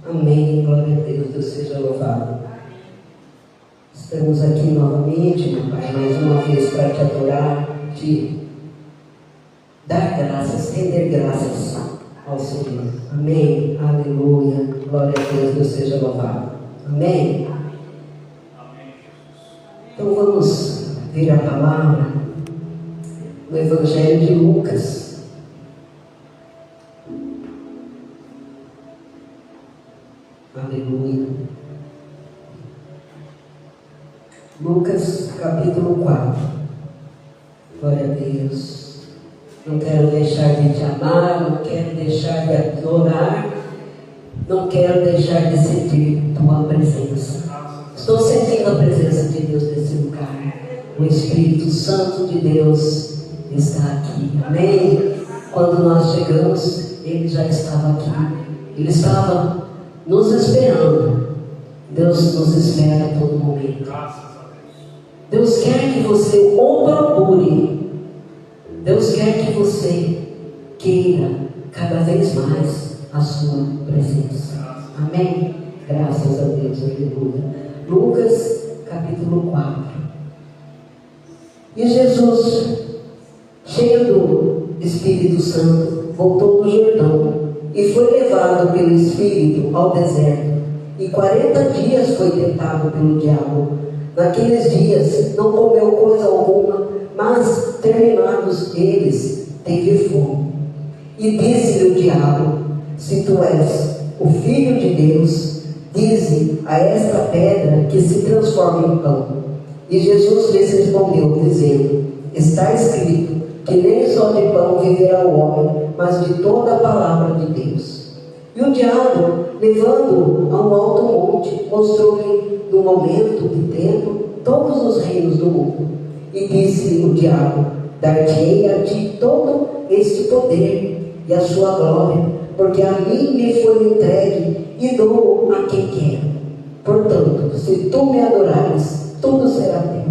Amém, glória a Deus, Deus seja louvado. Estamos aqui novamente, meu Pai, mais uma vez para te adorar, te dar graças, render graças ao Senhor. Amém, aleluia, glória a Deus, Deus seja louvado. Amém. Então vamos ver a palavra no Evangelho de Lucas. Aleluia. Lucas capítulo 4. Glória a Deus. Não quero deixar de te amar, não quero deixar de adorar, não quero deixar de sentir tua presença. Estou sentindo a presença de Deus nesse lugar. O Espírito Santo de Deus está aqui. Amém? Quando nós chegamos, Ele já estava aqui. Ele estava nos esperando. Deus nos espera a todo momento. Deus quer que você o procure. Deus quer que você queira cada vez mais a sua presença. Amém? Graças a Deus, aleluia. Lucas capítulo 4. E Jesus, cheio do Espírito Santo, voltou do Jordão e foi levado pelo Espírito ao deserto. E 40 dias foi tentado pelo diabo. Naqueles dias não comeu coisa alguma, mas terminados eles, teve fome. E disse-lhe o diabo: se tu és o Filho de Deus, dize a esta pedra que se transforme em pão. E Jesus lhes respondeu, dizendo: está escrito que nem só de pão viverá o homem, mas de toda a palavra de Deus. E o diabo, levando-o a um alto monte, mostrou-lhe no momento de tempo todos os reinos do mundo. E disse-lhe o diabo: dar-te-ei a ti todo este poder e a sua glória, porque a mim me foi entregue e dou a quem quero. Portanto, se tu me adorares, tudo será teu.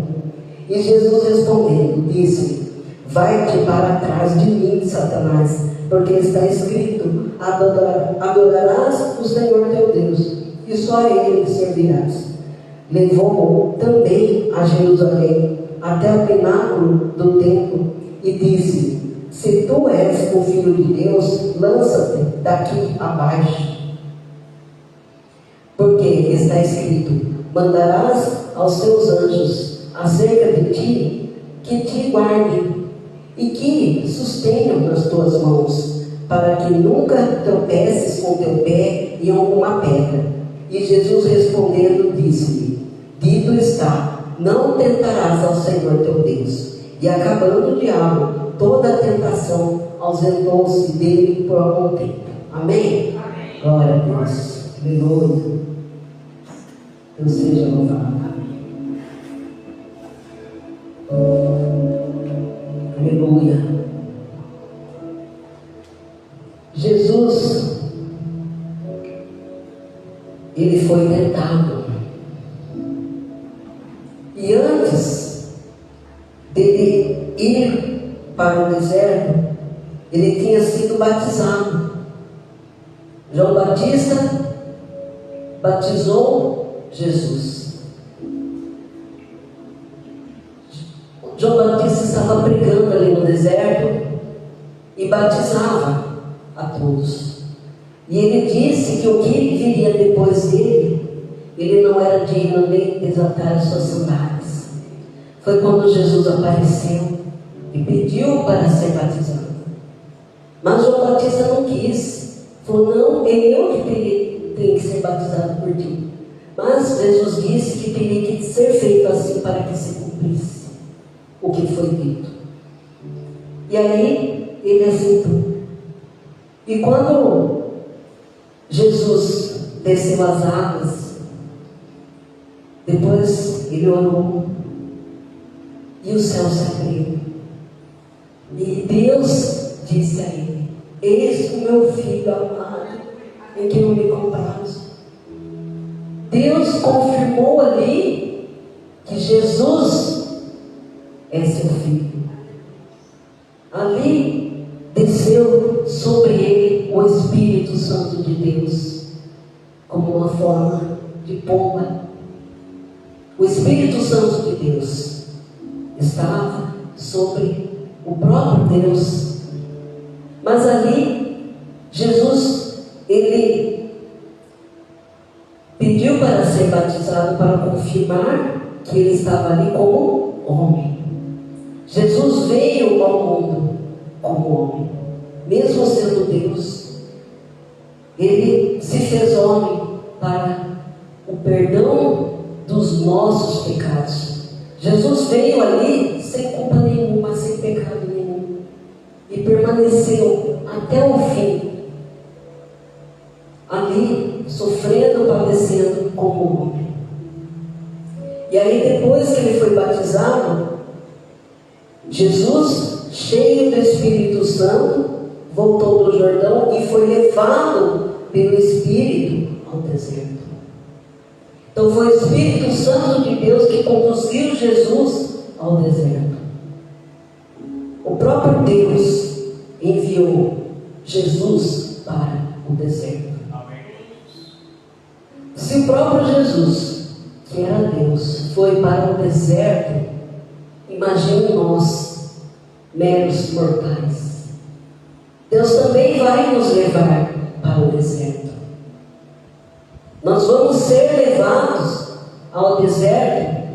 E Jesus respondendo, disse: vai-te para trás de mim, Satanás, porque está escrito: adorarás o Senhor teu Deus, e só a Ele servirás. Levou-o também a Jerusalém, até o pináculo do templo, e disse: se tu és o Filho de Deus, lança-te daqui abaixo. Porque está escrito: mandarás aos teus anjos acerca de ti, que te guardem e que sustenham nas tuas mãos, para que nunca tropeces com teu pé em alguma pedra. E Jesus respondendo disse-lhe: dito está, não tentarás ao Senhor teu Deus. E acabando o diabo toda a tentação, ausentou-se dele por algum tempo. Amém? Amém. Glória a Deus. Aleluia. Deus seja louvado. Aleluia. Jesus, ele foi tentado. E antes dele ir para o deserto, ele tinha sido batizado. João Batista batizou Jesus. João Batista estava pregando ali no deserto e batizava a todos. E ele disse que o que viria depois dele, ele não era digno nem de desatar as suas sandálias. Foi quando Jesus apareceu e pediu para ser batizado. Mas João Batista não quis. Falou: não, eu que tenho que ser batizado por ti. Mas Jesus disse que teria que ser feito assim para que se cumprisse o que foi dito. E aí ele aceitou. E quando Jesus desceu as águas, depois ele orou e o céu se abriu. E Deus disse a ele: eis o meu filho amado, em quem eu me comprazo. Deus confirmou ali que Jesus é seu filho. Ali desceu sobre ele o Espírito Santo Santo de Deus como uma forma de pomba. O Espírito Santo de Deus estava sobre o próprio Deus. Mas ali, Jesus, ele pediu para ser batizado para confirmar que ele estava ali como homem. Jesus veio ao mundo como homem, mesmo sendo Deus. Ele se fez homem para o perdão dos nossos pecados. Jesus veio ali sem culpa nenhuma, sem pecado nenhum, e permaneceu até o fim, ali, sofrendo, padecendo como homem. E aí, depois que ele foi batizado, Jesus, cheio do Espírito Santo, voltou do Jordão e foi levado pelo Espírito ao deserto. Então foi o Espírito Santo de Deus que conduziu Jesus ao deserto. O próprio Deus enviou Jesus para o deserto. Se o próprio Jesus, que era Deus, foi para o deserto, imagine nós, meros mortais. Deus também vai nos levar para o deserto. Nós vamos ser levados ao deserto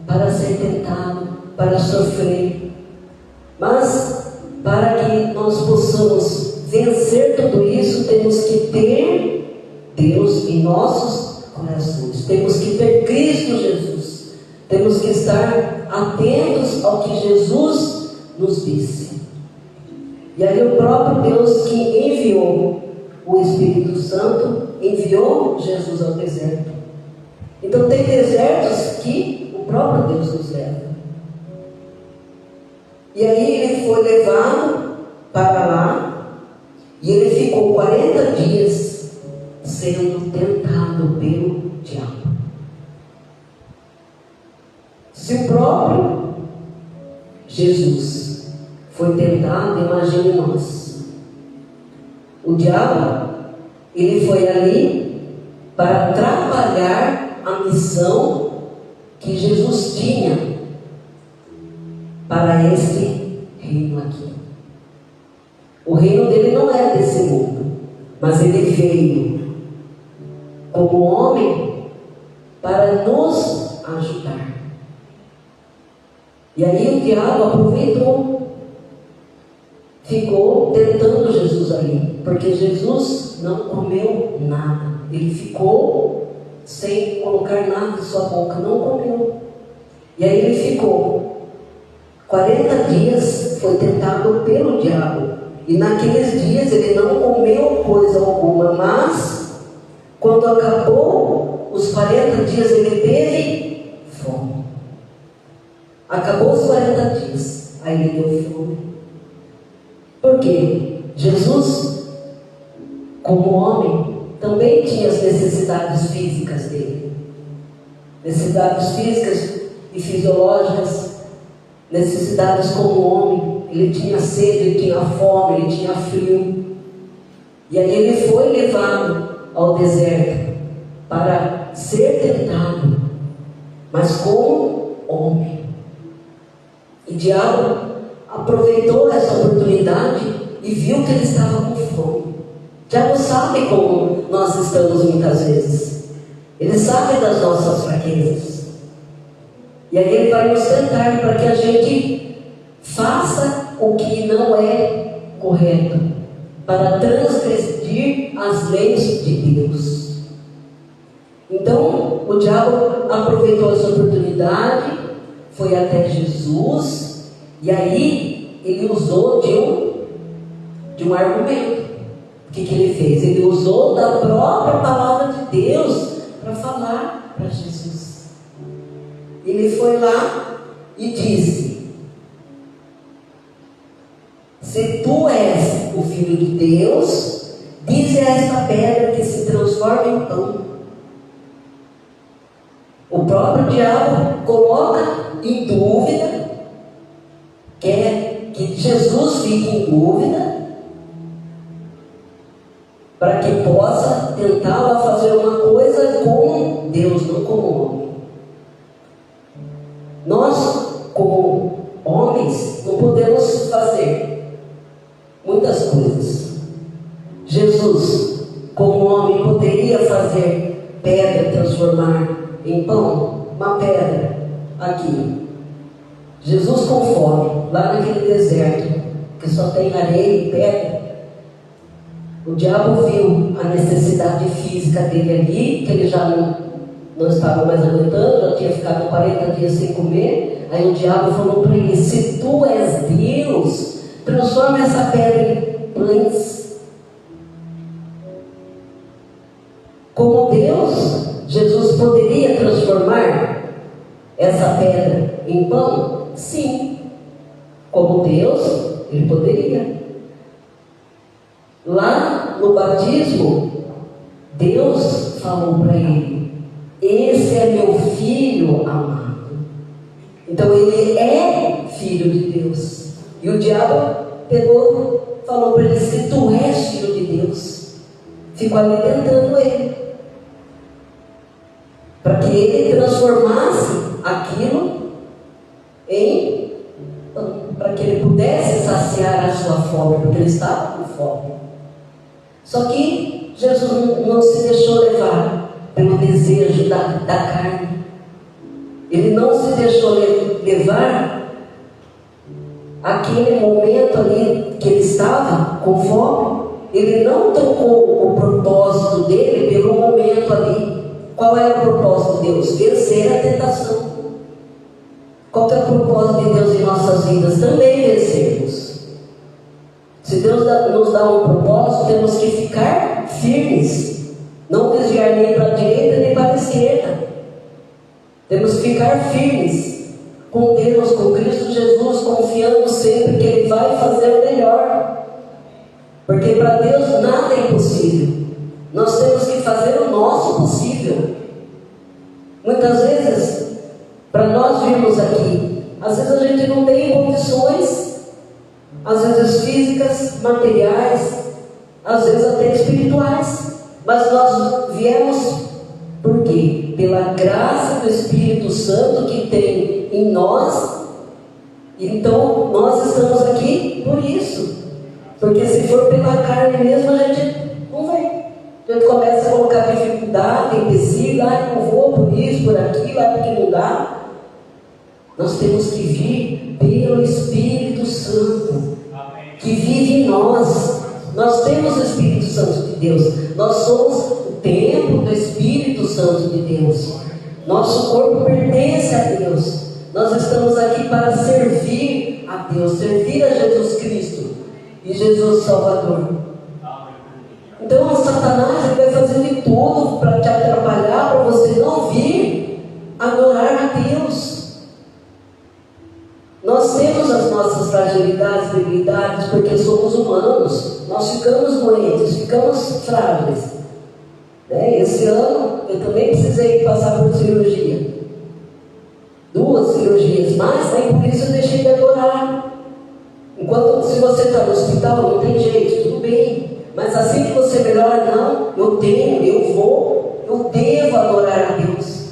para ser tentado, para sofrer. Mas para que nós possamos vencer tudo isso, temos que ter Deus em nossos corações. Temos que ter Cristo Jesus. Temos que estar atentos ao que Jesus nos disse. E aí o próprio Deus que enviou o Espírito Santo, enviou Jesus ao deserto. Então tem desertos que o próprio Deus nos leva. E aí ele foi levado para lá, e ele ficou 40 dias sendo tentado pelo diabo. Se o próprio Jesus foi tentado, imagine nós. O diabo, ele foi ali para atrapalhar a missão que Jesus tinha para este reino aqui. O reino dele não é desse mundo, mas ele veio como homem para nos ajudar. E aí o diabo aproveitou, ficou tentando Jesus ali, porque Jesus não comeu nada. Ele ficou sem colocar nada em sua boca, não comeu. E aí ele ficou 40 dias, foi tentado pelo diabo. E naqueles dias ele não comeu coisa alguma, mas quando acabou os 40 dias ele teve fome. Acabou os 40 dias, aí ele deu fome. Por quê? Jesus, como homem, também tinha as necessidades físicas dele. Necessidades físicas e fisiológicas, necessidades como homem. Ele tinha sede, ele tinha fome, ele tinha frio. E aí ele foi levado ao deserto para ser tentado, mas como homem. E o diabo aproveitou essa oportunidade e viu que ele estava com fome. O diabo sabe como nós estamos muitas vezes. Ele sabe das nossas fraquezas. E aí ele vai nos tentar para que a gente faça o que não é correto, para transgredir as leis de Deus. Então o diabo aproveitou essa oportunidade, foi até Jesus, e aí ele usou de um argumento. O que ele fez? Ele usou da própria palavra de Deus para falar para Jesus. Ele foi lá e disse: se tu és o Filho de Deus, dize a esta pedra que se transforma em pão. O próprio diabo coloca em dúvida, quer que Jesus fique em dúvida, para que possa tentar fazer uma coisa com Deus, não com o homem. Nós, como homens, não podemos fazer muitas coisas. Jesus, como homem, poderia fazer pedra transformar em pão, uma pedra aqui. Jesus com fome, lá naquele deserto, que só tem areia e pedra. O diabo viu a necessidade física dele ali, que ele já não estava mais aguentando, já tinha ficado 40 dias sem comer. Aí o diabo falou para ele: se tu és Deus, transforma essa pedra em pães. Como Deus, Jesus poderia transformar essa pedra em pão? Sim. Como Deus, ele poderia. Lá no batismo, Deus falou para ele: esse é meu filho amado. Então ele é filho de Deus. E o diabo pegou, falou para ele: se tu és filho de Deus. Ficou ali tentando ele, para que ele transformasse aquilo em pão, para que ele pudesse saciar a sua fome, porque ele estava com fome. Só que Jesus não se deixou levar pelo desejo da carne. Ele não se deixou levar aquele momento ali que ele estava com fome. Ele não trocou o propósito dele pelo momento ali. Qual era o propósito de Deus? Vencer a tentação. Qual é o propósito de Deus em nossas vidas? Também vencermos. Se Deus nos dá um propósito, temos que ficar firmes, não desviar nem para a direita nem para a esquerda. Temos que ficar firmes com Deus, com Cristo Jesus, confiando sempre que Ele vai fazer o melhor, porque para Deus nada é impossível. Nós temos que fazer o nosso possível. Muitas vezes, para nós virmos aqui, às vezes a gente não tem condições, às vezes físicas, materiais, às vezes até espirituais, mas nós viemos por quê? Pela graça do Espírito Santo que tem em nós. Então nós estamos aqui por isso, porque se for pela carne mesmo, a gente não vem. A gente começa a colocar dificuldade, empecilho, não vou por isso, por aquilo, porque não dá. Nós temos que vir pelo Espírito Santo que vive em nós. Nós temos o Espírito Santo de Deus. Nós somos o templo do Espírito Santo de Deus. Nosso corpo pertence a Deus. Nós estamos aqui para servir a Deus, servir a Jesus Cristo e Jesus Salvador. Então o Satanás ele vai fazer de tudo para te atrapalhar, para você não vir adorar a Deus. Nós temos as nossas fragilidades, debilidades, porque somos humanos. Nós ficamos doentes, ficamos frágeis. Esse ano eu também precisei passar por cirurgia. 2 cirurgias, mas por isso eu deixei de adorar. Enquanto, se você está no hospital, não tem jeito, tudo bem. Mas assim que você melhora, não, eu devo adorar a Deus.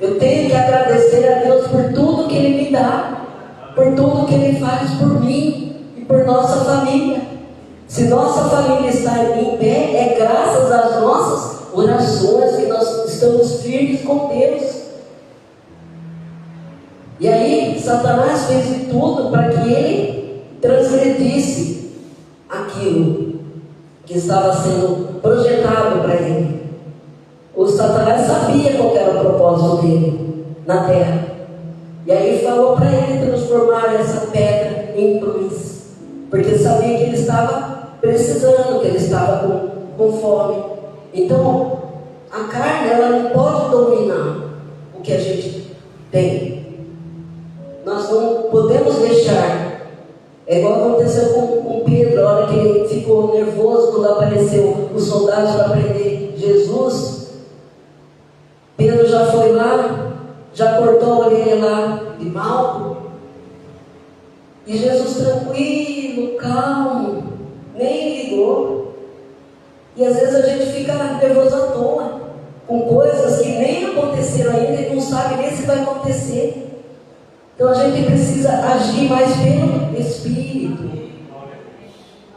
Eu tenho que agradecer a Deus por tudo que Ele me dá, por tudo que Ele faz por mim e por nossa família. Se nossa família está em pé, é graças às nossas orações que nós estamos firmes com Deus. E aí, Satanás fez de tudo para que ele transgredisse aquilo que estava sendo projetado para ele. O Satanás sabia qual era o propósito dele na terra. E aí falou para ele transformar essa pedra em pães, porque sabia que ele estava precisando, que ele estava com fome. Então, a carne ela não pode dominar o que a gente tem. Nós não podemos deixar. É igual aconteceu com Pedro, a hora que ele ficou nervoso quando apareceu os soldados para prender Jesus. Pedro já foi lá, já cortou a orelha lá de Malco. E Jesus tranquilo, calmo, nem ligou. E às vezes a gente fica nervoso à toa, com coisas que nem aconteceram ainda e não sabe nem se vai acontecer. Então a gente precisa agir mais pelo Espírito,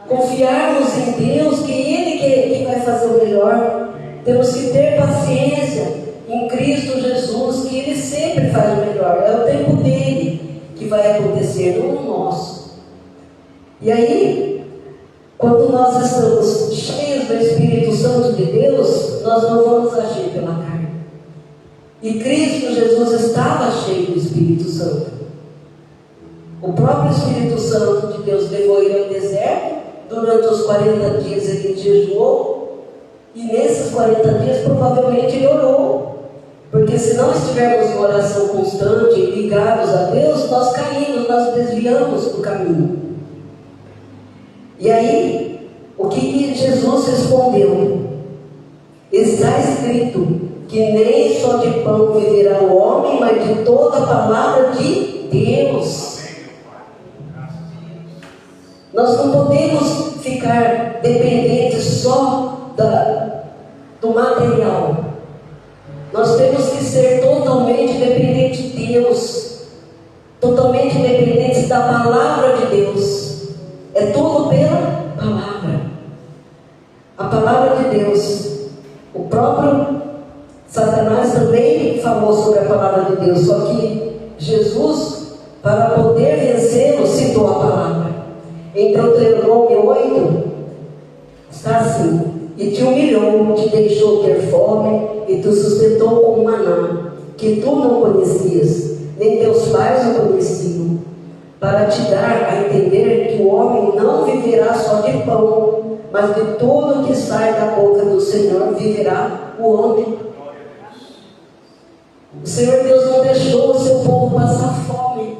confiarmos em Deus, que Ele que vai fazer o melhor. Temos que ter paciência em Cristo Jesus, que Ele sempre faz o melhor. É o tempo dele que vai acontecer, não o nosso. E aí, quando nós estamos cheios do Espírito Santo de Deus, nós não vamos agir pela carne. E Cristo Jesus estava cheio do Espírito Santo. O próprio Espírito Santo de Deus levou ele ao deserto. Durante os 40 dias ele jejuou. E nesses 40 dias provavelmente ele orou. Porque se não estivermos em oração constante, ligados a Deus, nós caímos, nós desviamos do caminho. E aí, o que Jesus respondeu? Está escrito que nem só de pão viverá o homem, mas de toda a palavra de Deus. Nós não podemos ficar dependentes só do material. Nós temos que ser totalmente dependentes de Deus, totalmente dependentes da palavra de Deus. É tudo pela palavra. A palavra de Deus. O próprio Satanás também falou sobre a palavra de Deus, só que Jesus, para poder vencê-lo, citou a palavra. Em Deuteronômio 8, está assim: e te humilhou, te deixou ter fome, e te sustentou com maná, que tu não conhecias, nem teus pais o conheciam, para te dar a entender que o homem não viverá só de pão, mas de tudo que sai da boca do Senhor viverá o homem. O Senhor Deus não deixou o seu povo passar fome,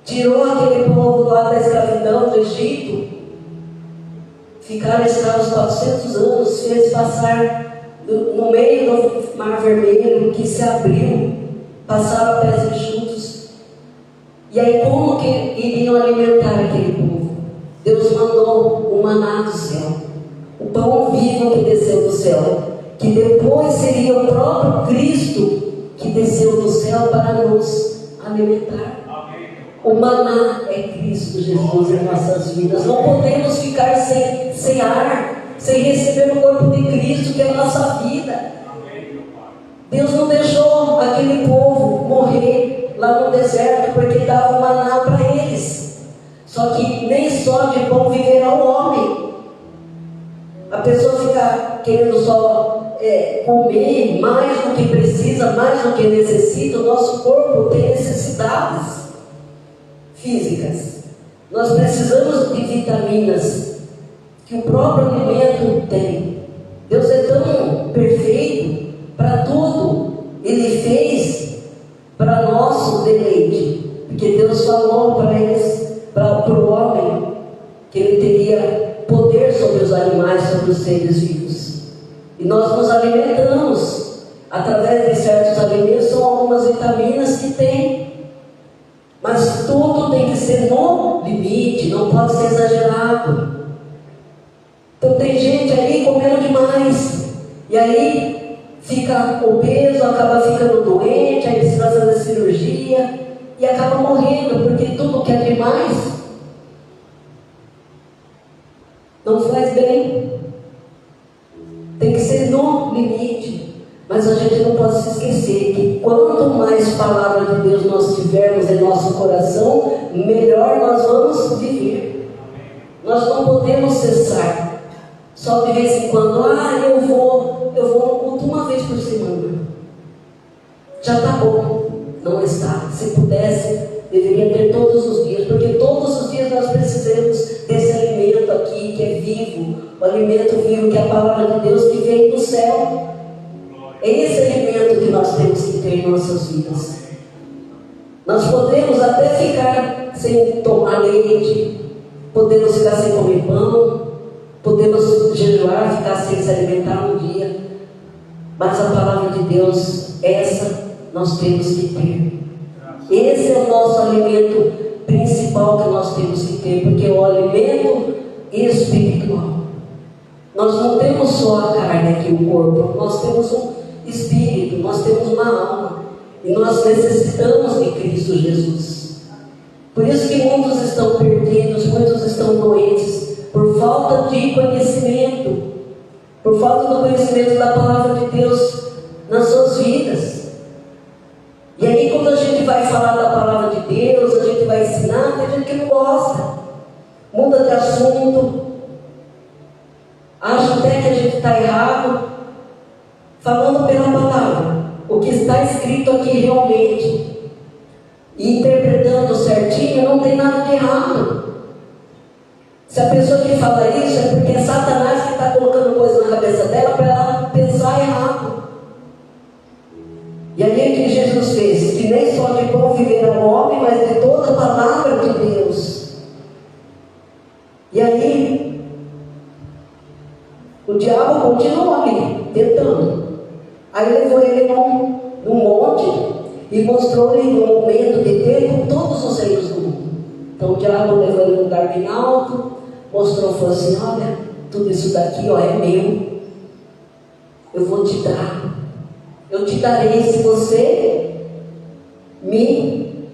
tirou aquele povo lá da escravidão do Egito, ficaram escravos 400 anos, fez passar no meio do Mar Vermelho, que se abriu, passaram a pés enxutos. E aí como que iriam alimentar aquele povo? Deus mandou o maná do céu, o pão vivo que desceu do céu, que depois seria o próprio Cristo que desceu do céu para nos alimentar. O maná é Cristo Jesus em nossas vidas. Não podemos ficar sem ar, sem receber o corpo de Cristo, que é a nossa vida. Deus não deixou aquele povo morrer lá no deserto, porque dava o maná para eles. Só que nem só de pão viverá o homem. A pessoa fica querendo só comer mais do que precisa, mais do que necessita. O nosso corpo tem necessidades físicas. Nós precisamos de vitaminas que o próprio alimento tem. Deus é tão perfeito para tudo. Ele fez para nosso deleite, porque Deus falou para eles, para o homem, que ele teria poder sobre os animais, sobre os seres vivos. E nós nos alimentamos através de certos alimentos. São algumas vitaminas que tem, mas tudo tem que ser no limite, não pode ser exagerado. Então tem gente aí comendo demais, e aí fica obeso, acaba ficando doente, aí precisa fazer cirurgia e acaba morrendo, porque tudo que é demais não faz bem. Tem que ser no limite. Mas a gente não pode se esquecer que quanto mais palavra de Deus nós tivermos em nosso coração, melhor nós vamos viver. Nós não podemos cessar só de vez em quando. Eu vou no culto uma vez por semana, já está bom. Não está. Se pudesse, deveria ter todos os dias, porque todos os dias nós precisamos desse alimento aqui que é vivo, o alimento vivo que é a palavra de Deus que vem do céu. É esse alimento que nós temos que ter em nossas vidas. Nós podemos até ficar sem tomar leite, podemos ficar sem comer pão, podemos jejuar, ficar sem se alimentar um dia, mas a palavra de Deus, essa nós temos que ter. Esse é o nosso alimento principal que nós temos que ter, porque é o alimento espiritual. Nós não temos só a carne aqui, o corpo, nós temos um espírito, nós temos uma alma, e nós necessitamos de Cristo Jesus. Por isso que muitos estão perdidos, muitos estão doentes, por falta de conhecimento, por falta do conhecimento da palavra de Deus nas suas vidas. E aí, quando a gente vai falar da palavra de Deus, a gente vai ensinar, tem gente que não gosta, muda de assunto, acha até que a gente está errado, falando pela palavra, o que está escrito aqui realmente, e interpretando certinho, não tem nada de errado. Se a pessoa que fala isso é porque é Satanás que está colocando coisa na cabeça dela para ela pensar errado. E aí o que Jesus fez? Que nem só de pão viverá o homem, mas de toda a palavra de Deus. E aí o diabo continuou ali, tentando. Aí levou ele num monte e mostrou-lhe no momento de ter com todos os reinos do mundo. Então o diabo levou ele num lugar bem alto, mostrou, falou assim: olha, tudo isso daqui, ó, é meu. Eu vou te dar. Eu te darei se você me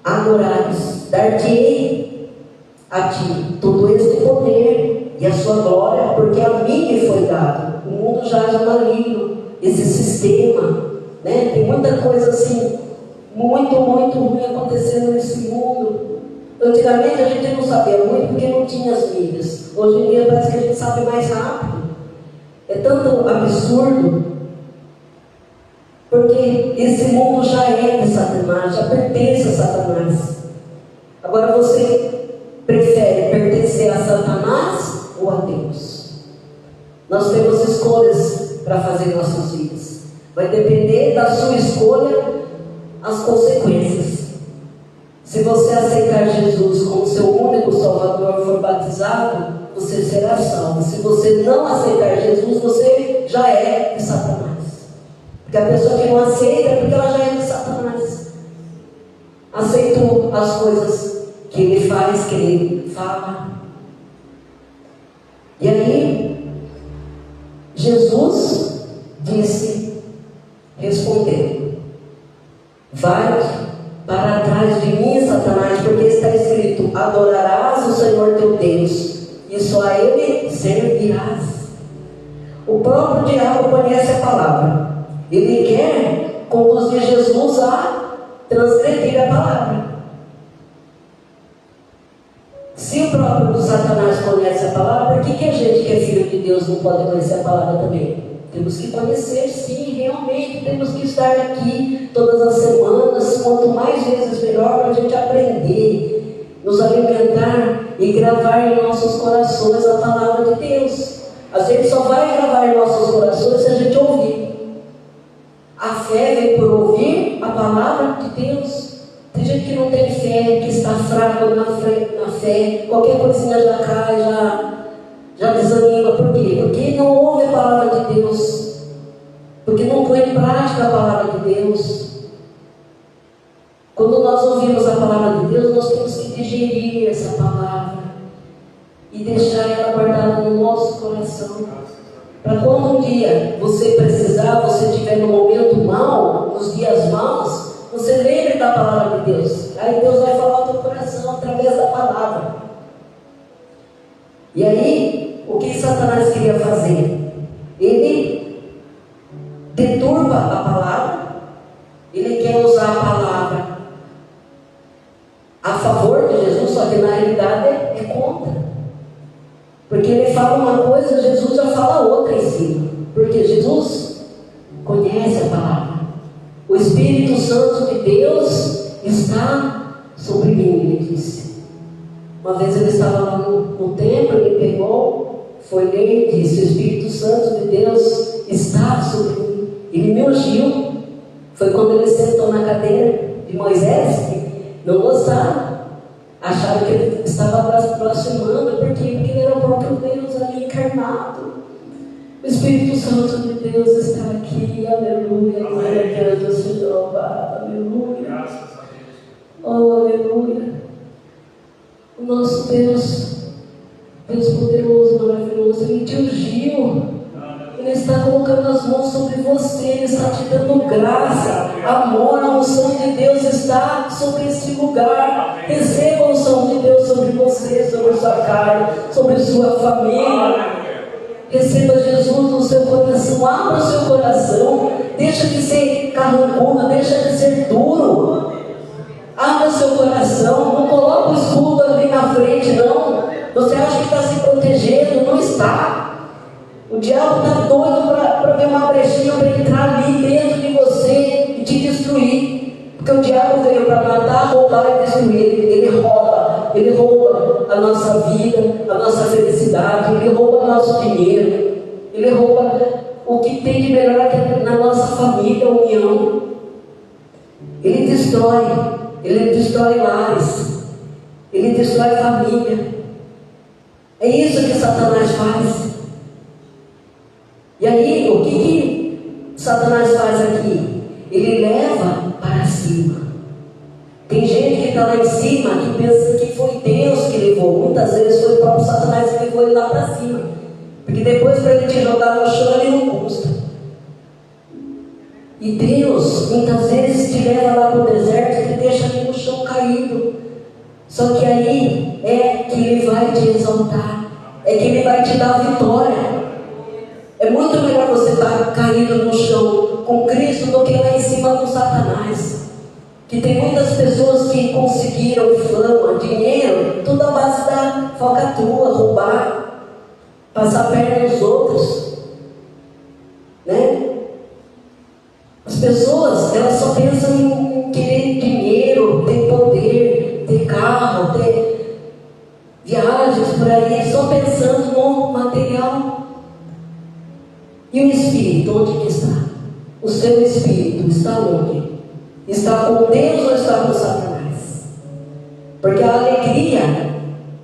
adorares. Dar-te-ei a ti todo este poder e a sua glória, porque a mim me foi dado. O mundo jaz no maligno, esse sistema, né? Tem muita coisa assim, muito ruim acontecendo nesse mundo. Antigamente a gente não sabia muito porque não tinha as mídias. Hoje em dia parece que a gente sabe mais rápido. É tanto absurdo, porque esse mundo já é de Satanás, já pertence a Satanás. Agora você prefere pertencer a Satanás ou a Deus? Nós temos escolhas para fazer em nossas vidas. Vai depender da sua escolha as consequências. Se você aceitar Jesus como seu único Salvador, for batizado, você será salvo. Se você não aceitar Jesus, você já é de Satanás. Porque a pessoa que não aceita é porque ela já é de Satanás. Aceitou as coisas que ele faz, que ele fala. E aí, Jesus disse, respondeu: vai para trás de mim, Satanás, porque está escrito: adorarás o Senhor teu Deus, e só a Ele servirás. O próprio diabo conhece a palavra. Ele quer conduzir Jesus a transgredir a palavra. Se o próprio Satanás conhece a palavra, por que a gente que é filho de Deus não pode conhecer a palavra também? Temos que conhecer, sim, realmente. Temos que estar aqui todas as semanas. Quanto mais vezes melhor, para a gente aprender, nos alimentar e gravar em nossos corações a palavra de Deus. A gente só vai gravar em nossos corações se a gente ouvir. A fé vem por ouvir a palavra de Deus. Tem gente que não tem fé, que está fraco na fé, qualquer coisinha já cai, já desanima. Por quê? Porque não ouve a palavra de Deus, porque não põe em prática a palavra de Deus. Quando nós ouvimos a palavra de Deus, nós temos que digerir essa palavra e deixar ela guardada no nosso coração, para quando um dia você precisar, você estiver no momento mau, nos dias maus, você lembre da palavra de Deus. Aí Deus vai falar ao teu coração através da palavra. E aí, o que Satanás queria fazer? Ele deturpa a palavra, ele quer usar a palavra a favor de Jesus, só que na realidade é contra. Porque ele fala uma coisa, Jesus já fala outra em cima. Porque Jesus conhece a palavra. O Espírito Santo de Deus está sobre mim, ele disse. Uma vez ele estava lá no templo, ele pegou, foi ler e disse: o Espírito Santo de Deus está sobre mim. Ele me ungiu. Foi quando ele sentou na cadeira de Moisés, não gostaram. Acharam que ele estava aproximando, porque ele era o próprio Deus ali encarnado. O Espírito Santo de Deus está aqui, aleluia, glória a Deus, Senhor, aleluia, oh, aleluia. O nosso Deus Deus poderoso, maravilhoso, Ele te ungiu. Ele está colocando as mãos sobre você, Ele está te dando graça, amor, a unção de Deus está sobre esse lugar. Receba a unção de Deus sobre você, sobre sua casa, sobre sua família. Receba Jesus no seu coração, abra o seu coração, deixa de ser carrancudo, deixa de ser duro. Abra o seu coração, não coloca o escudo ali na frente, não. Você acha que está se protegendo, não está. O diabo está doido para ver uma brechinha para entrar ali dentro de você e te destruir. Porque o diabo veio para matar, roubar e destruir. Ele rouba a nossa vida, a nossa felicidade, ele rouba o nosso dinheiro, ele rouba o que tem de melhor na nossa família, a união. Ele destrói lares, ele destrói família. É isso que Satanás faz. E aí, o que Satanás faz aqui? Ele leva para cima. Tem gente que está lá em cima que pensa que foi Deus que levou. Muitas vezes foi o próprio Satanás que levou ele lá para cima. Porque depois, para ele te jogar no chão, ele não custa. E Deus, muitas vezes, te leva lá para o deserto e te deixa ali no chão caído. Só que aí é que Ele vai te exaltar. É que Ele vai te dar vitória. É muito melhor você estar caído no chão com Cristo do que lá em cima com Satanás. Que tem muitas pessoas que conseguiram fama, dinheiro, tudo à base da falcatrua, roubar, passar a perna nos outros, né? As pessoas, elas só pensam em querer dinheiro, ter poder, ter carro, ter viagens por aí, só pensando no material. E o Espírito, onde que está? O seu Espírito está onde? Está com Deus ou está com Satanás? Porque a alegria,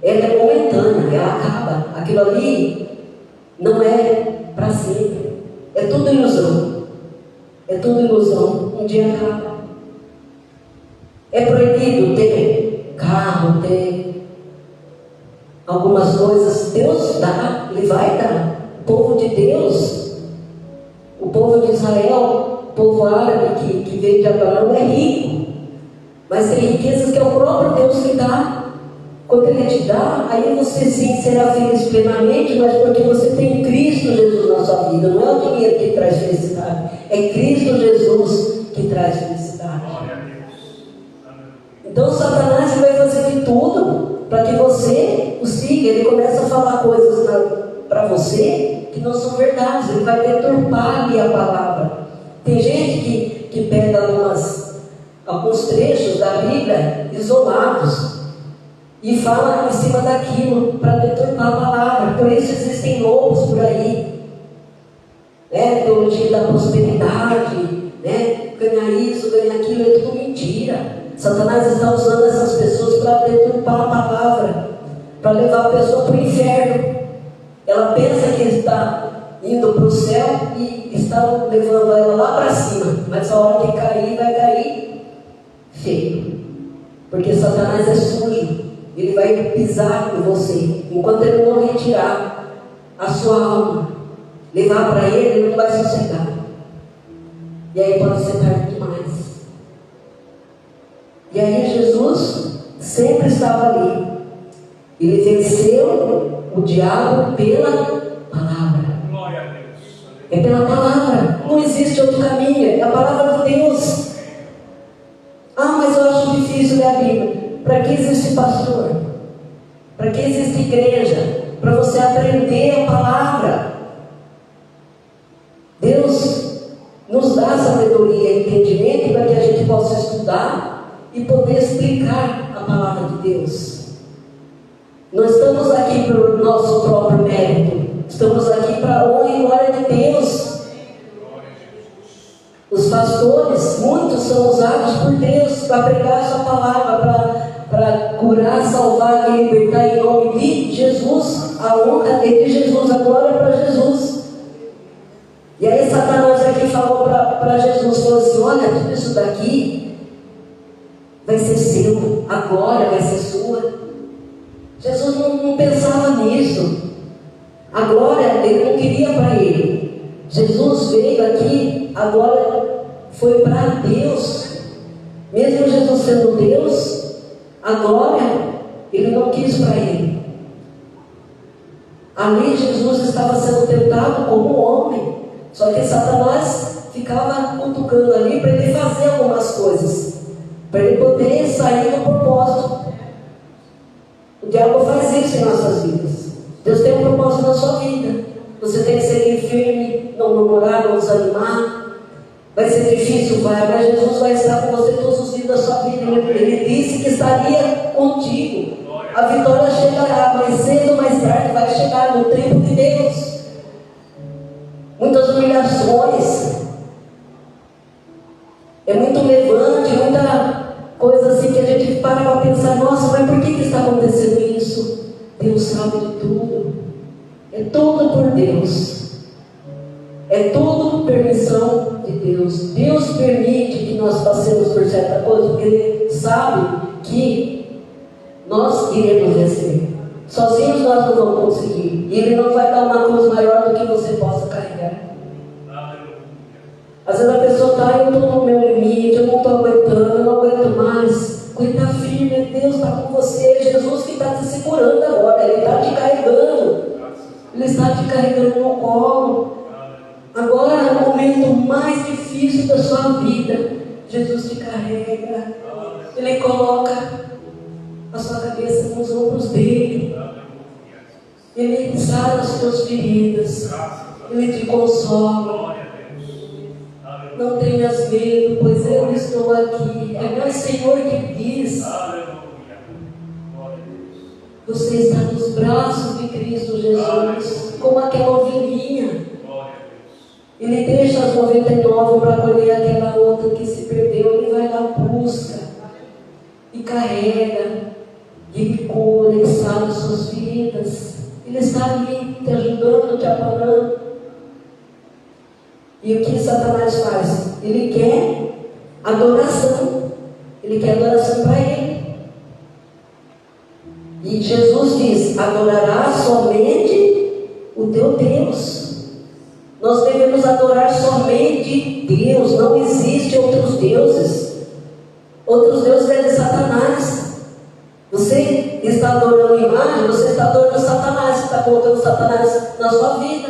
ela é momentânea, ela acaba. Aquilo ali não é para sempre. É tudo ilusão. É tudo ilusão. Um dia acaba. É proibido ter carro, ter algumas coisas. Deus dá, Ele vai dar. O povo de Deus, o povo de Israel, o povo árabe que veio de Abraão é rico, mas tem riquezas que é o próprio Deus que dá. Quando Ele te dá, aí você sim será feliz plenamente, mas porque você tem Cristo Jesus na sua vida. Não é o dinheiro que traz felicidade, é Cristo Jesus que traz felicidade. Então Satanás vai fazer de tudo para que você o siga. Ele começa a falar coisas para você que não são verdades. Ele vai deturpar ali a palavra. Tem gente que pega alguns trechos da Bíblia isolados e fala em cima daquilo para deturpar a palavra. Por isso existem lobos por aí, né? Teologia da prosperidade, né? Ganhar isso, ganhar aquilo, é tudo mentira. Satanás está usando essas pessoas para deturpar a palavra, para levar a pessoa para o inferno. Ela pensa que está indo para o céu e está levando ela lá para cima, mas a hora que cair, vai cair feio, porque Satanás é sujo. Ele vai pisar em você, enquanto ele não retirar a sua alma, levar para ele não vai sossegar, e aí pode ser tarde demais. E aí Jesus sempre estava ali. Ele venceu o diabo pela palavra. Glória a Deus. É pela palavra. Não existe outro caminho. É a palavra de Deus. Ah, mas eu acho difícil ler a Bíblia. Para que existe pastor? Para que existe igreja? Para você aprender a palavra. Deus nos dá sabedoria e entendimento para que a gente possa estudar e poder explicar a palavra de Deus. Não estamos aqui pelo nosso próprio mérito. Estamos aqui para a honra e glória de Deus. Os pastores, muitos são usados por Deus para pregar a sua palavra, para curar, salvar e libertar em nome de Jesus. A honra é de Jesus, a glória é para Jesus. E aí Satanás aqui falou para Jesus, falou assim: olha, tudo isso daqui vai ser seu, agora vai ser sua. Jesus não pensava nisso. A glória ele não queria para ele. Jesus veio aqui, a glória foi para Deus. Mesmo Jesus sendo Deus, a glória ele não quis para ele. Ali Jesus estava sendo tentado como homem, só que Satanás ficava cutucando ali para ele fazer algumas coisas, para ele poder sair do propósito. O diabo faz isso em nossas vidas. Deus tem um propósito na sua vida. Você tem que seguir firme, não murmurar, não desanimar. Vai ser difícil, vai, mas Jesus vai estar com você todos os dias da sua vida. Ele disse que estaria contigo. A vitória chegará, mais cedo ou mais tarde vai chegar no tempo de Deus. Muitas humilhações, é muito levante, muita coisa assim que a gente para pensar, nossa, mas por que está acontecendo isso? Deus sabe de tudo. É tudo por Deus. É tudo permissão de Deus. Deus permite que nós passemos por certa coisa, porque Ele sabe que nós iremos vencer. Sozinhos nós não vamos conseguir. E Ele não vai dar uma cruz maior do que você possa carregar. Às vezes a pessoa está, eu estou no meu limite, eu não estou aguentando, eu não aguento mais. Aguenta firme, Deus está com você. Jesus que está te segurando agora, Ele está te carregando. Ele está te carregando no colo. Agora é o momento mais difícil da sua vida. Jesus te carrega. Ele coloca a sua cabeça nos ombros dele. Ele sara as suas feridas. Ele te consola. Não tenhas medo, pois eu estou aqui. É meu Senhor que diz. Você está nos braços de Cristo Jesus, como aquela ovelhinha. Ele deixa as 99 para colher aquela outra que se perdeu. Ele vai lá, busca e carrega. Ele cura, Ele sara as suas feridas. Ele está ali te ajudando, te amparando. E o que Satanás faz? Ele quer adoração. Ele quer adoração para Ele. E Jesus diz: adorarás somente o teu Deus. Nós devemos adorar somente Deus. Não existe outros deuses. Outros deuses é de Satanás. Você está adorando imagem, você está adorando Satanás. Você está colocando Satanás na sua vida.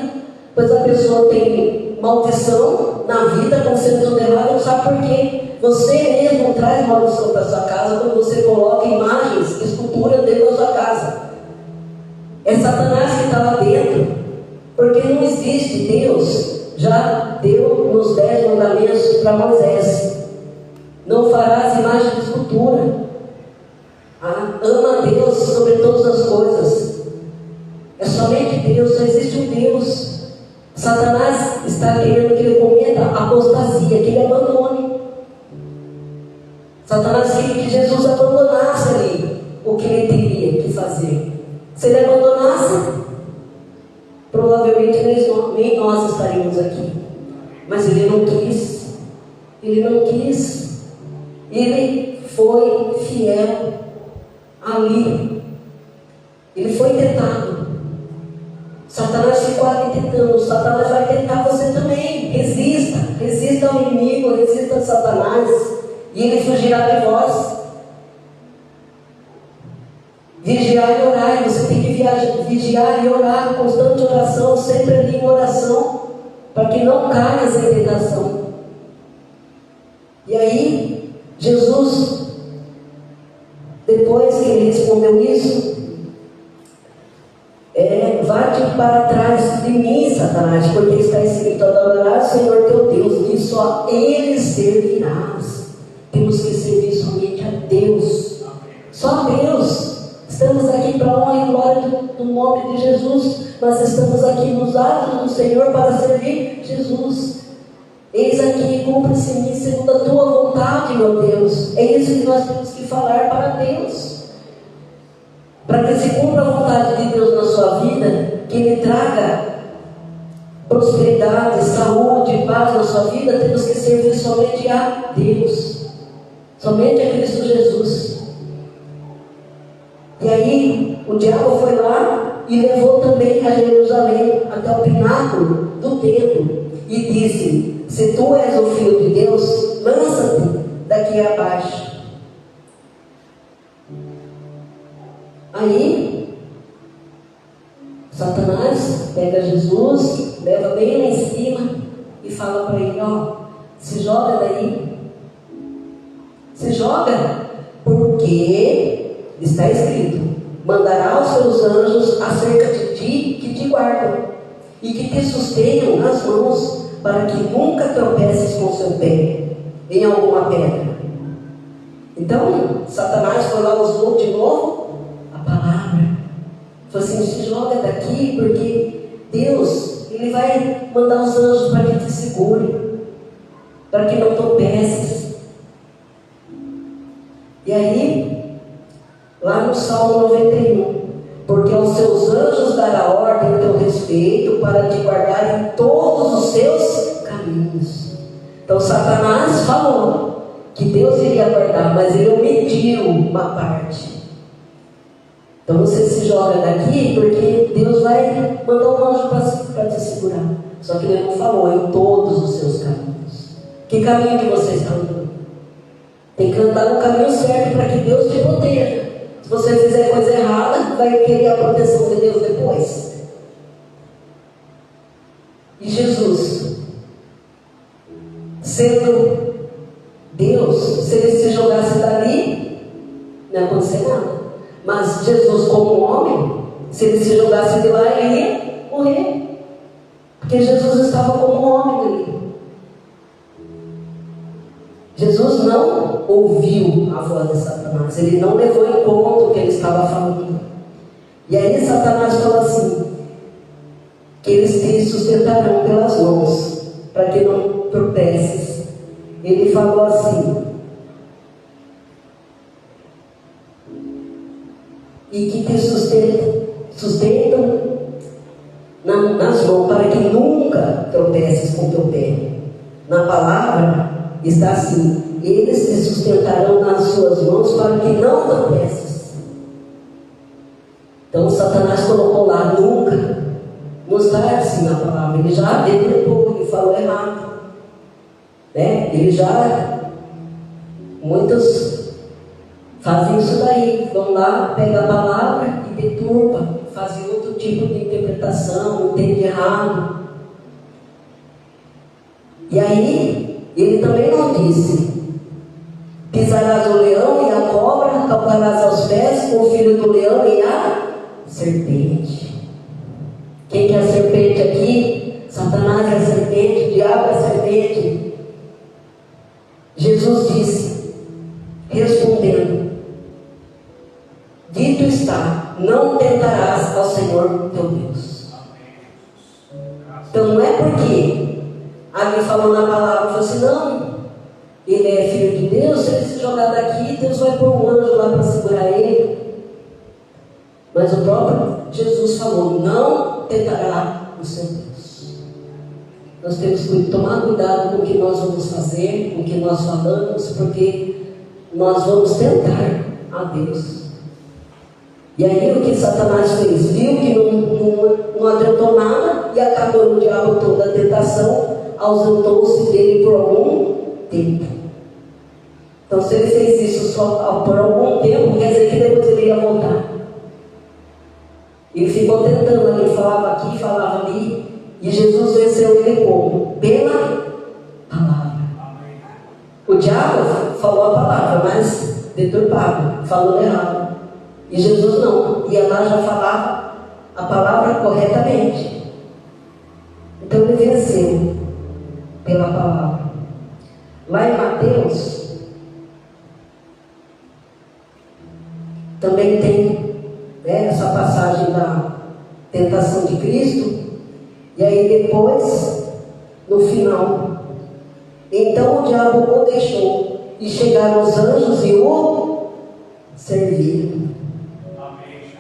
Pois a pessoa tem maldição na vida, acontecendo tudo errado, não sabe por quê. Você mesmo traz maldição para sua casa quando você coloca imagens, escultura dentro da sua casa. É Satanás que está lá dentro, porque não existe. Deus já deu nos 10 mandamentos para Moisés: não farás imagem de escultura. Ama a Deus sobre todas as coisas. É somente Deus, só existe um Deus. Satanás está querendo que ele cometa apostasia, que ele abandone. Satanás queria que Jesus abandonasse ali o que ele teria que fazer. Se ele abandonasse, provavelmente nem nós estaríamos aqui. Mas ele não quis. Ele não quis. Ele foi fiel ali. Ele foi tentado. Satanás ficou ali tentando. Satanás vai tentar você também. Resista. Resista ao inimigo. Resista a Satanás. E ele fugirá de vós. Vigiar e orar. Você tem que vigiar e orar. Constante oração. Sempre ali em oração. Para que não caia em tentação. E aí, Jesus, depois que ele respondeu isso, vai-te para trás de mim, Satanás, porque está escrito: adorarás o Senhor teu Deus, e só Ele servirás. Temos que servir somente a Deus. Só Deus. Estamos aqui para a honra e glória do nome de Jesus. Nós estamos aqui nos atos do Senhor para servir Jesus. Eis aqui, cumpre-se em mim segundo a tua vontade, meu Deus. É isso que nós temos que falar para Deus. Para que se cumpra a vontade de Deus na sua vida, que Ele traga prosperidade, saúde, paz na sua vida, temos que servir somente a Deus, somente a Cristo Jesus. E aí, o diabo foi lá e levou também a Jerusalém até o pináculo do templo e disse: se tu és o Filho de Deus, lança-te daqui abaixo. Aí Satanás pega Jesus, leva bem lá em cima e fala para ele: ó, se joga daí, se joga, porque está escrito: mandará os seus anjos acerca de ti, que te guardam e que te sustenham nas mãos, para que nunca tropeces com seu pé em alguma pedra. Então Satanás foi lá, usou de novo a palavra, falou assim: se joga daqui, porque Deus, Ele vai mandar os anjos para que te segure, para que não tropeces. E aí, lá no Salmo 91, porque aos seus anjos dará ordem a teu respeito, para te guardar em todos os seus caminhos. Então Satanás falou que Deus iria guardar, mas ele omitiu uma parte. Então você se joga daqui, porque Deus vai mandar um anjo para te segurar. Só que ele não falou em todos os seus caminhos. Que caminho que você está andando? Tem que andar no caminho certo para que Deus te proteja. Se você fizer coisa errada, vai querer a proteção de Deus depois. E Jesus, sendo Deus, se ele se jogasse dali, não ia acontecer nada. Mas Jesus, como homem, se ele se jogasse de lá, ele ia morrer. Porque Jesus estava como homem ali. Jesus não ouviu a voz de Satanás, ele não levou em conta o que ele estava falando. E aí Satanás falou assim: que eles te sustentarão pelas mãos, para que não tropeces. Ele falou assim: e que te sustentam nas mãos, para que nunca tropeces com teu pé. Na palavra está assim: eles te sustentarão nas suas mãos, para que não tropeces. Então Satanás colocou lá: nunca. Não está assim na palavra. Ele já deturpou, ele falou errado, né? Ele já, muitos fazem isso daí, vão lá, pegam a palavra e deturpam, fazem outro tipo de interpretação, entendem errado. E aí ele também não disse: pisarás o leão e a cobra, calcarás aos pés com o filho do leão e a serpente. Quem que é a serpente aqui? Satanás é a serpente, o diabo é a serpente. Jesus disse, respondendo: dito está, não tentarás ao Senhor teu Deus. Então não é porque alguém falou na palavra, falou assim: não, ele é filho de Deus, se ele se jogar daqui, Deus vai pôr um anjo lá para segurar ele. Mas o próprio Jesus falou: não tentará o seu Deus. Nós temos que tomar cuidado com o que nós vamos fazer, com o que nós falamos, porque nós vamos tentar a Deus. E aí o que Satanás fez? Viu que não adiantou nada e acabou no diabo toda a tentação, ausentou-se dele por algum tempo. Então se ele fez isso só por algum tempo, quer dizer que depois ele ia voltar. Ele ficou tentando ali, falava aqui, falava ali, e Jesus venceu ele como? Pela palavra. O diabo falou a palavra, mas deturpado, falou errado. E Jesus não, ia lá, já falava a palavra corretamente. Então ele venceu pela palavra. Lá em Mateus também tem essa passagem da tentação de Cristo. E aí depois, no final, então o diabo o deixou, e chegaram os anjos e o serviram.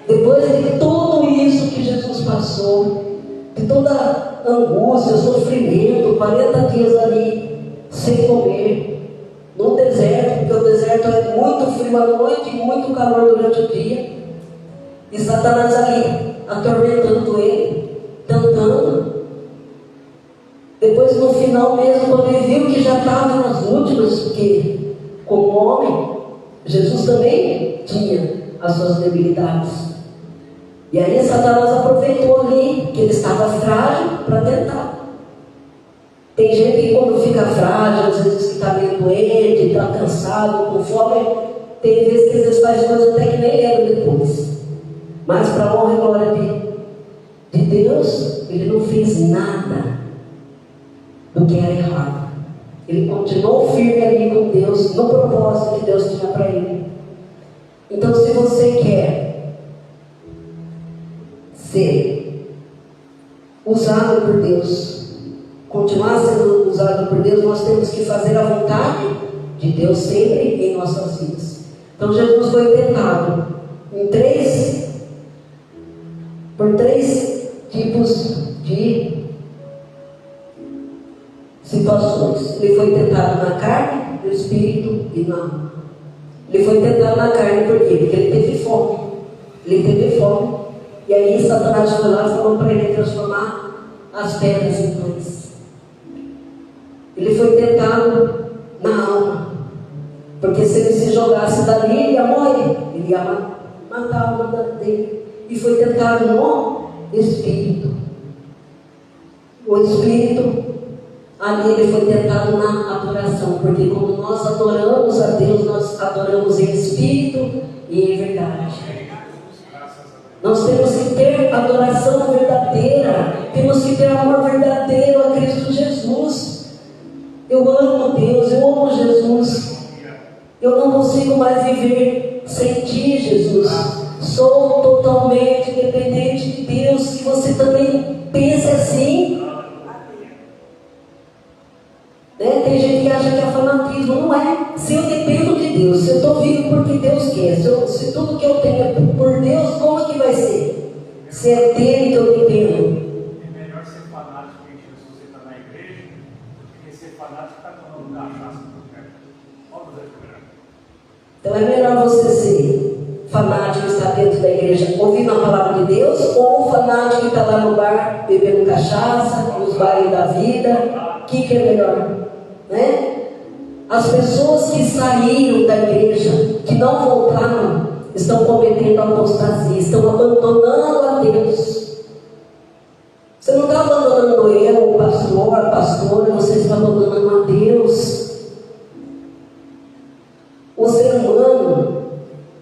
Depois de tudo isso que Jesus passou, de toda a angústia, sofrimento, 40 dias ali sem comer, no deserto, porque o deserto é muito frio à noite e muito calor durante o dia. E Satanás ali, atormentando ele, tentando. Depois, no final mesmo, quando ele viu que já estava nas últimas, porque como homem, Jesus também tinha as suas debilidades. E aí Satanás aproveitou ali que ele estava frágil para tentar. Tem gente que quando fica frágil, às vezes que está meio doente, está cansado, com fome, tem vezes que às vezes faz coisas até que nem lembra depois. Mas para a honra e glória de Deus, ele não fez nada do que era errado. Ele continuou firme ali com Deus, no propósito que Deus tinha para ele. Então, se você quer ser usado por Deus, continuar sendo usado por Deus, nós temos que fazer a vontade de Deus sempre em nossas vidas. Então, Jesus foi tentado por três tipos de situações. Ele foi tentado na carne, no espírito e na alma. Ele foi tentado na carne por quê? Porque ele teve fome. E aí Satanás foi lá e falou para ele transformar as pedras em pães. Ele foi tentado na alma. Porque se ele se jogasse dali, ele ia morrer. Ele ia matar a alma dele. E foi tentado no espírito. O espírito, ali ele foi tentado na adoração. Porque quando nós adoramos a Deus, nós adoramos em espírito e em verdade. Nós temos que ter adoração verdadeira. Temos que ter amor verdadeiro a Cristo Jesus. Eu amo Deus, eu amo Jesus. Eu não consigo mais viver sem Ti, Jesus. Sou totalmente dependente de Deus. Se você também pensa assim, né? Tem gente que acha que é fanatismo. Não é. Se eu dependo de Deus, se eu estou vivo porque Deus quer, se tudo que eu tenho é por Deus, como que vai ser? Se é dele que eu dependo. É melhor ser fanático em Jesus e estar na igreja do que ser fanático e estar tomando cachaça por perto. Então é melhor você ser fanático e estar dentro da igreja ouvindo a palavra de Deus, ou fanático e estar lá no bar bebendo cachaça, nos bares da vida. O que é melhor? Né? As pessoas que saíram da igreja, que não voltaram, estão cometendo apostasia, estão abandonando a Deus. Você não está abandonando eu, o pastor, a pastora, você está abandonando a Deus. O ser humano,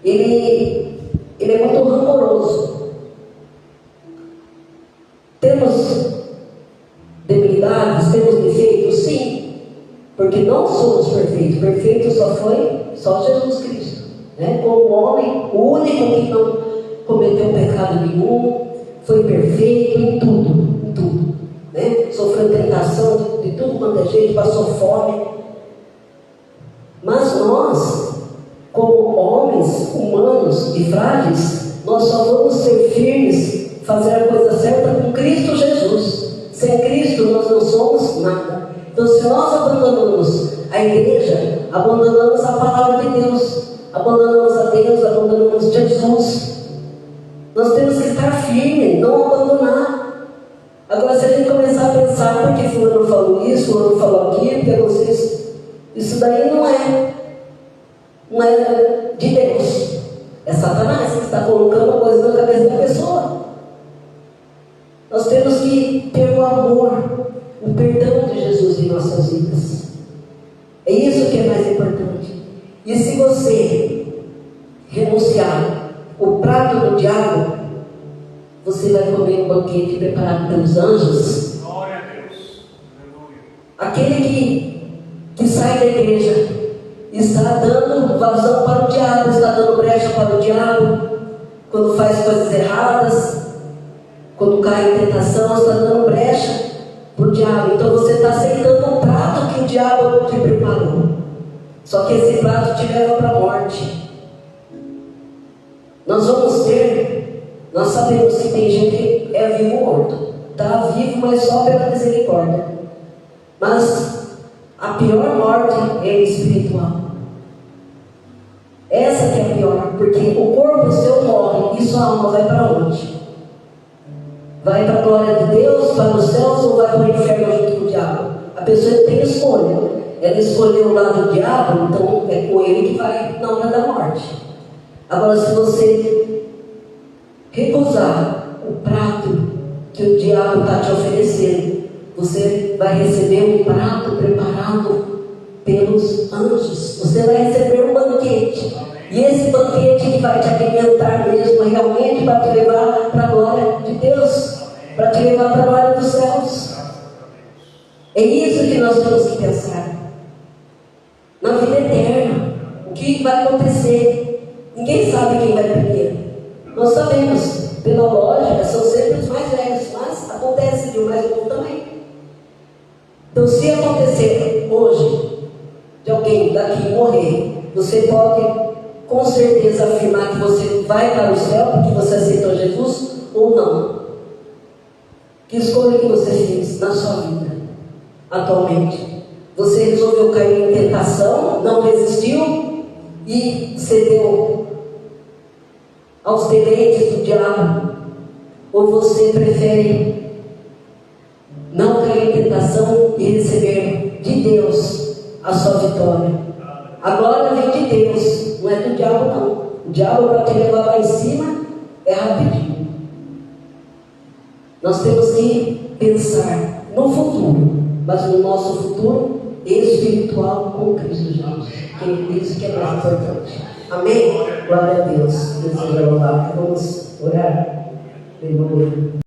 ele é muito rancoroso. Temos debilidades, temos defeitos, sim. Porque não somos perfeitos. Perfeito só foi Jesus Cristo, né? Como homem, o único que não cometeu pecado nenhum, foi perfeito em tudo, né? Sofreu tentação de tudo quanto é jeito, passou fome. Mas nós, como homens humanos e frágeis, nós só vamos ser firmes, fazer a coisa certa com Cristo Jesus. Sem Cristo nós não somos nada. Então, se nós abandonamos a igreja, abandonamos a palavra de Deus, abandonamos a Deus, abandonamos Jesus, nós temos que estar firmes, não abandonar. Agora, se a gente começar a pensar, porque fulano falou isso, fulano falou aquilo, porque vocês, isso daí não é de Deus, é Satanás que está colocando a coisa na cabeça da pessoa. Nós temos que ter o amor, o perdão de Jesus em nossas vidas. É isso que é mais importante. E se você renunciar o prato do diabo, você vai comer um banquete preparado pelos anjos. Glória a Deus. Aleluia. Aquele que sai da igreja está dando vazão para o diabo, está dando brecha para o diabo, quando faz coisas erradas, quando cai em tentação, está dando brecha para o diabo. Então você está aceitando um prato que o diabo te preparou. Só que esse prato te leva para a morte. Nós sabemos que tem gente que é vivo ou morto. Está vivo, mas só pela misericórdia. Mas a pior morte é espiritual. Essa que é a pior, porque o corpo seu morre e sua alma vai para onde? Vai para a glória de Deus, para os céus ou vai para o inferno junto com o diabo? A pessoa tem escolha. Ela escolheu o lado do diabo, então é com ele que vai na hora da morte. Agora, se você recusar o prato que o diabo está te oferecendo, você vai receber um prato preparado pelos anjos. Você vai receber um banquete. E esse banquete que vai te alimentar mesmo, realmente para te levar para a glória de Deus, para te levar para a glória dos céus. É isso que nós temos que pensar. Na vida eterna, o que vai acontecer? Ninguém sabe quem vai primeiro. Nós sabemos, pela lógica, são sempre os mais velhos, mas acontece de um mais novo também. Então, se acontecer hoje, de alguém daqui morrer, você pode com certeza afirmar que você vai para o céu porque você aceitou Jesus ou não. Que escolha que você fez na sua vida atualmente? Você resolveu cair em tentação, não resistiu e cedeu aos deleites do diabo? Ou você prefere não cair em tentação e receber de Deus a sua vitória? A glória vem de Deus, não é do diabo não. O diabo, para te levar lá em cima, é rapidinho. Nós temos que pensar no futuro, mas no nosso futuro espiritual com Cristo Jesus. Que isso que é mais importante. Amém? Glória a Deus. Deus seja louvado. Vamos orar. Aleluia.